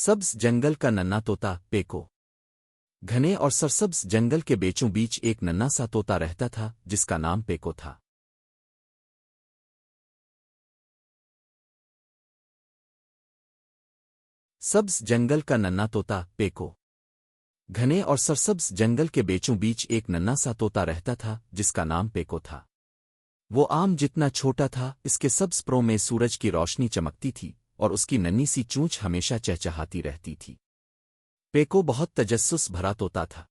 سبز جنگل کا ننھا طوطا پیکو۔ گھنے اور سرسبز جنگل کے بیچوں بیچ ایک ننھا سا طوطا رہتا تھا جس کا نام پیکو تھا۔ سبز جنگل کا ننھا طوطا پیکو۔ گھنے اور سرسبز جنگل کے بیچوں بیچ ایک ننھا سا طوطا رہتا تھا جس کا نام پیکو تھا۔ وہ آم جتنا چھوٹا تھا، اس کے سبز پروں میں سورج کی روشنی چمکتی تھی اور اس کی ننھی سی چونچ ہمیشہ چہچہاتی رہتی تھی۔ پیکو بہت تجسس بھرا طوطا تھا۔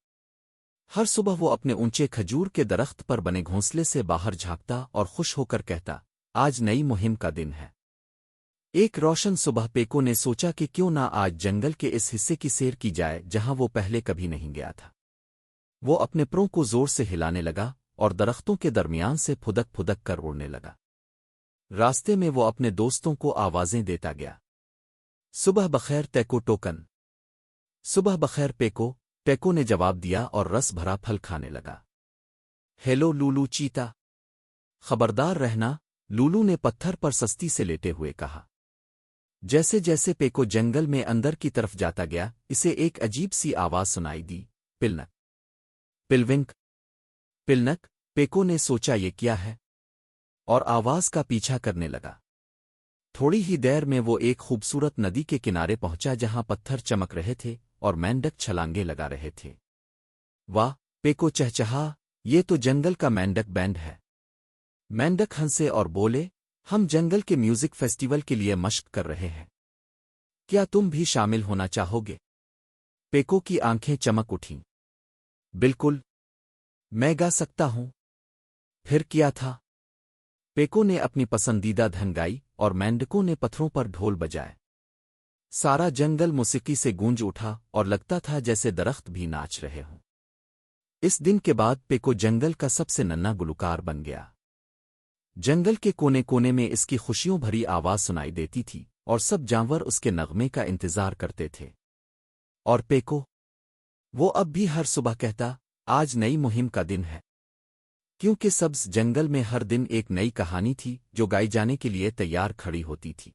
ہر صبح وہ اپنے اونچے کھجور کے درخت پر بنے گھونسلے سے باہر جھانکتا اور خوش ہو کر کہتا، آج نئی مہم کا دن ہے۔ ایک روشن صبح پیکو نے سوچا کہ کیوں نہ آج جنگل کے اس حصے کی سیر کی جائے جہاں وہ پہلے کبھی نہیں گیا تھا۔ وہ اپنے پروں کو زور سے ہلانے لگا اور درختوں کے درمیان سے پھدک پھدک کر اڑنے لگا۔ راستے میں وہ اپنے دوستوں کو آوازیں دیتا گیا۔ صبح بخیر تیکو ٹوکن۔ صبح بخیر پیکو، پیکو نے جواب دیا اور رس بھرا پھل کھانے لگا۔ ہیلو لولو چیتا۔ خبردار رہنا، لولو نے پتھر پر سستی سے لیٹے ہوئے کہا۔ جیسے جیسے پیکو جنگل میں اندر کی طرف جاتا گیا، اسے ایک عجیب سی آواز سنائی دی، پلنک پلونک پلنک۔ پیکو نے سوچا یہ کیا ہے، اور آواز کا پیچھا کرنے لگا۔ تھوڑی ہی دیر میں وہ ایک خوبصورت ندی کے کنارے پہنچا جہاں پتھر چمک رہے تھے اور مینڈک چھلانگے لگا رہے تھے۔ واہ، پیکو چہچہا، یہ تو جنگل کا مینڈک بینڈ ہے۔ مینڈک ہنسے اور بولے، ہم جنگل کے میوزک فیسٹیول کے لیے مشق کر رہے ہیں، کیا تم بھی شامل ہونا چاہو گے؟ پیکو کی آنکھیں چمک اٹھیں۔ بالکل، میں گا سکتا ہوں۔ پھر کیا تھا؟ پیکو نے اپنی پسندیدہ دھن گائی اور مینڈکوں نے پتھروں پر ڈھول بجائے۔ سارا جنگل موسیقی سے گونج اٹھا اور لگتا تھا جیسے درخت بھی ناچ رہے ہوں۔ اس دن کے بعد پیکو جنگل کا سب سے ننھا گلوکار بن گیا۔ جنگل کے کونے کونے میں اس کی خوشیوں بھری آواز سنائی دیتی تھی اور سب جانور اس کے نغمے کا انتظار کرتے تھے۔ اور پیکو، وہ اب بھی ہر صبح کہتا، آج نئی مہم کا دن ہے، کیونکہ سبز جنگل میں ہر دن ایک نئی کہانی تھی جو گائی جانے کے لیے تیار کھڑی ہوتی تھی۔